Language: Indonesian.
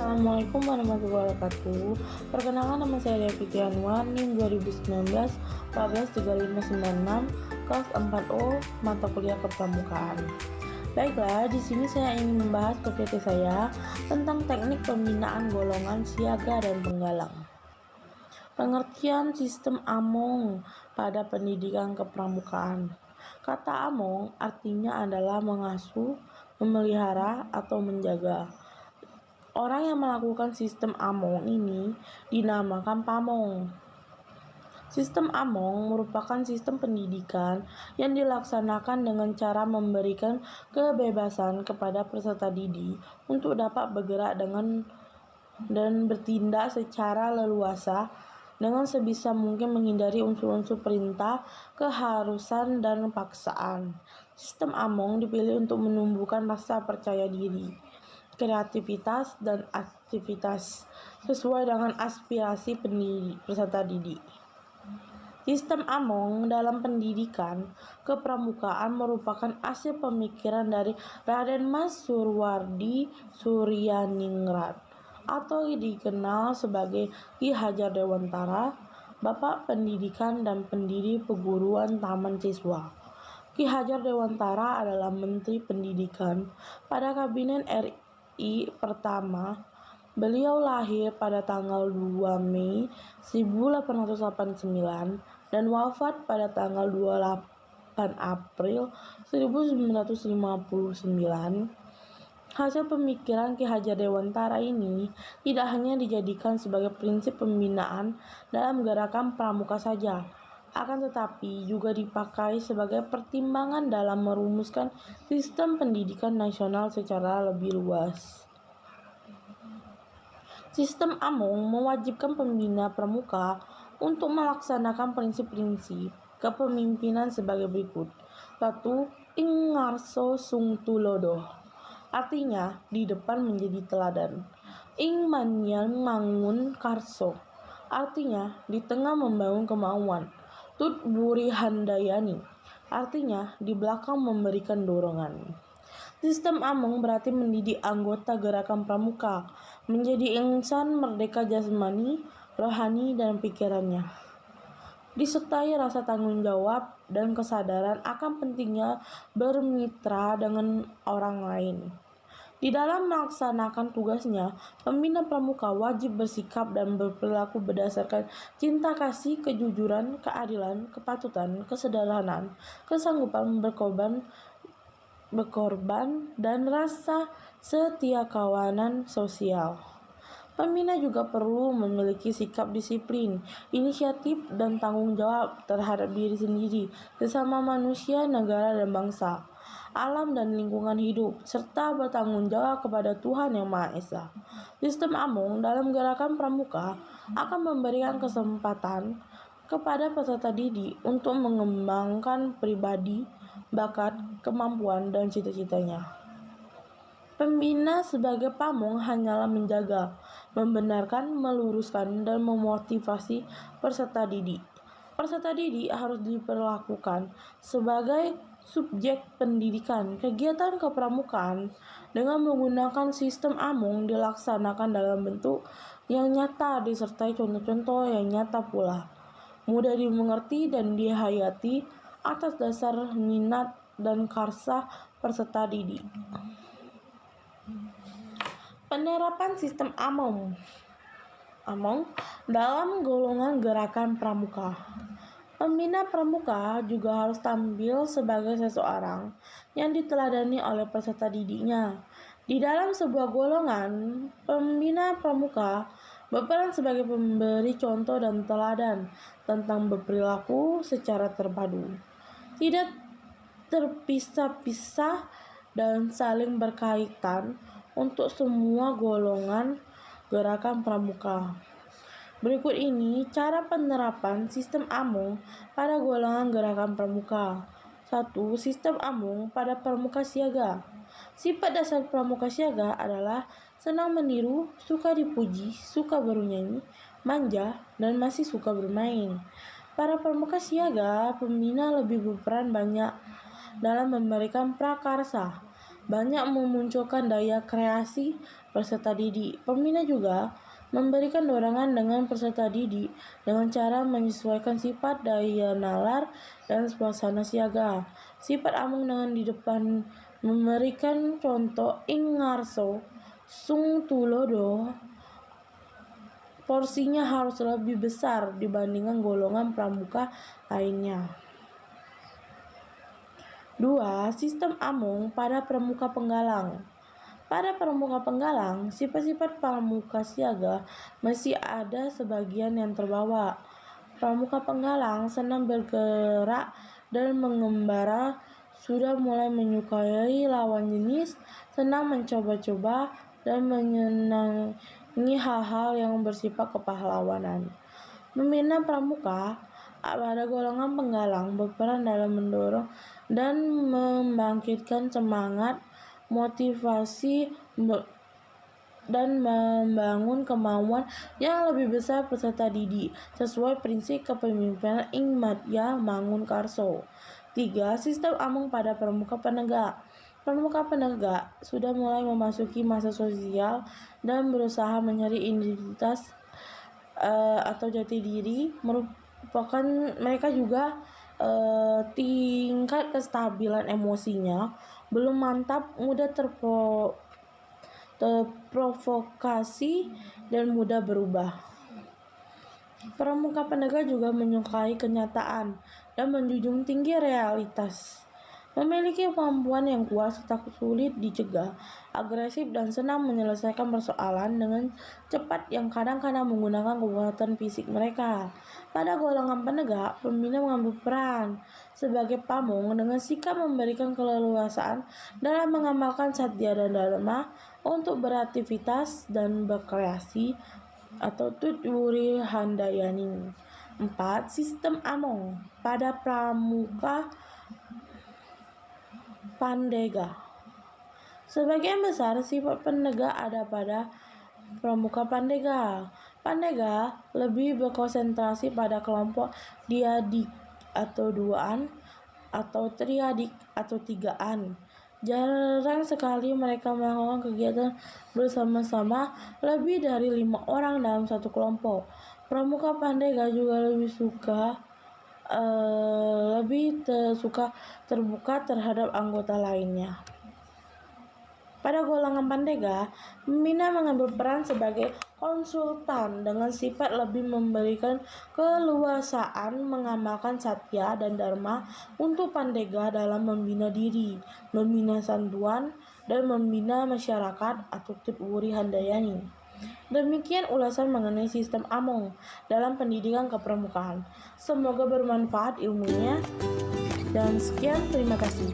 Assalamualaikum warahmatullahi wabarakatuh. Perkenalkan, nama saya Devi Tianwar, NIM 2019 143596, kelas 4O, mata kuliah kepramukaan. Baiklah, di sini saya ingin membahas PPT saya tentang teknik pembinaan golongan siaga dan penggalang. Pengertian sistem AMONG pada pendidikan kepramukaan. Kata AMONG artinya adalah mengasuh, memelihara, atau menjaga. Orang yang melakukan sistem AMONG ini dinamakan pamong. Sistem AMONG merupakan sistem pendidikan yang dilaksanakan dengan cara memberikan kebebasan kepada peserta didik untuk dapat bergerak dan bertindak secara leluasa dengan sebisa mungkin menghindari unsur-unsur perintah, keharusan, dan paksaan. Sistem AMONG dipilih untuk menumbuhkan rasa percaya diri, kreativitas, dan aktivitas sesuai dengan aspirasi peserta didik. Sistem AMONG dalam pendidikan kepramukaan merupakan hasil pemikiran dari Raden Mas Surwardi Suryaningrat atau dikenal sebagai Ki Hajar Dewantara, Bapak Pendidikan dan pendiri perguruan Taman Siswa. Ki Hajar Dewantara adalah Menteri Pendidikan pada Kabinet RI pertama. Beliau lahir pada tanggal 2 Mei 1889 dan wafat pada tanggal 28 April 1959. Hasil pemikiran Ki Hajar Dewantara ini tidak hanya dijadikan sebagai prinsip pembinaan dalam gerakan pramuka saja, akan tetapi juga dipakai sebagai pertimbangan dalam merumuskan sistem pendidikan nasional secara lebih luas. Sistem AMONG mewajibkan pembina pramuka untuk melaksanakan prinsip-prinsip kepemimpinan sebagai berikut. 1. Ing ngarso sung tulodo, artinya di depan menjadi teladan. Ing manyan mangun karso, artinya di tengah membangun kemauan. Tut buri handayani, artinya di belakang memberikan dorongan. Sistem AMONG berarti mendidik anggota gerakan pramuka menjadi insan merdeka jasmani, rohani, dan pikirannya, disertai rasa tanggung jawab dan kesadaran akan pentingnya bermitra dengan orang lain. Di dalam melaksanakan tugasnya, pembina pramuka wajib bersikap dan berperilaku berdasarkan cinta kasih, kejujuran, keadilan, kepatutan, kesederhanaan, kesanggupan berkorban, dan rasa setia kawanan sosial. Pembina juga perlu memiliki sikap disiplin, inisiatif, dan tanggung jawab terhadap diri sendiri, sesama manusia, negara dan bangsa, alam dan lingkungan hidup, serta bertanggung jawab kepada Tuhan Yang Maha Esa. Sistem AMONG dalam gerakan pramuka akan memberikan kesempatan kepada peserta didik untuk mengembangkan pribadi, bakat, kemampuan, dan cita-citanya. Pembina sebagai pamong hanyalah menjaga, membenarkan, meluruskan, dan memotivasi peserta didik. Peserta didik harus diperlakukan sebagai subjek pendidikan. Kegiatan kepramukaan dengan menggunakan sistem AMONG dilaksanakan dalam bentuk yang nyata disertai contoh-contoh yang nyata pula, mudah dimengerti dan dihayati atas dasar minat dan karsa peserta didik. Penerapan sistem AMONG dalam golongan gerakan pramuka. Pembina pramuka juga harus tampil sebagai seseorang yang diteladani oleh peserta didiknya. Di dalam sebuah golongan, pembina pramuka berperan sebagai pemberi contoh dan teladan tentang berperilaku secara terpadu, tidak terpisah-pisah, dan saling berkaitan untuk semua golongan gerakan pramuka. Berikut ini cara penerapan sistem AMONG pada golongan gerakan pramuka. 1. Sistem AMONG pada pramuka siaga. Sifat dasar pramuka siaga adalah senang meniru, suka dipuji, suka bernyanyi, manja, dan masih suka bermain. Para pramuka siaga, pembina lebih berperan banyak dalam memberikan prakarsa, banyak memunculkan daya kreasi peserta didik. Pembina juga memberikan dorongan dengan peserta didik dengan cara menyesuaikan sifat daya nalar dan suasana siaga. Sifat amung dengan di depan memberikan contoh ing ngarso sung tulodo porsinya harus lebih besar dibandingkan golongan pramuka lainnya. 2. Sistem amung pada pramuka penggalang. Pada pramuka penggalang, sifat-sifat pramuka siaga masih ada sebagian yang terbawa. Pramuka penggalang senang bergerak dan mengembara, sudah mulai menyukai lawan jenis, senang mencoba-coba, dan menyenangi hal-hal yang bersifat kepahlawanan. Membina pramuka pada golongan penggalang berperan dalam mendorong dan membangkitkan semangat, motivasi, dan membangun kemauan yang lebih besar peserta didik sesuai prinsip kepemimpinan ing Madya Mangun Karso. 3. Sistem amung pada pramuka penegak. Pramuka penegak sudah mulai memasuki masa sosial dan berusaha mencari identitas atau jati diri. Merupakan mereka juga tingkat kestabilan emosinya belum mantap, mudah terprovokasi dan mudah berubah. Pramuka penegak juga menyukai kenyataan dan menjunjung tinggi realitas. Memiliki kemampuan yang kuat serta sulit dicegah, agresif dan senang menyelesaikan persoalan dengan cepat yang kadang-kadang menggunakan kekuatan fisik mereka. Pada golongan penegak, pembina mengambil peran sebagai pamong dengan sikap memberikan keleluasaan dalam mengamalkan satya dan dharma untuk beraktivitas dan berkreasi atau tut wuri handayani. 4. Sistem among pada pramuka pandega. Sebagian besar sifat penegak ada pada pramuka pandega. Pandega lebih berkonsentrasi pada kelompok diadik atau duaan atau triadik atau tigaan. Jarang sekali mereka melakukan kegiatan bersama-sama lebih dari 5 orang dalam satu kelompok. Pramuka pandega juga lebih suka terbuka terhadap anggota lainnya. Pada golongan pandega, pembina mengambil peran sebagai konsultan dengan sifat lebih memberikan keleluasaan mengamalkan satya dan dharma untuk pandega dalam membina diri, membina santuan, dan membina masyarakat atau tut wuri handayani. Demikian ulasan mengenai sistem among dalam pendidikan kepramukaan. Semoga bermanfaat ilmunya, dan sekian, terima kasih.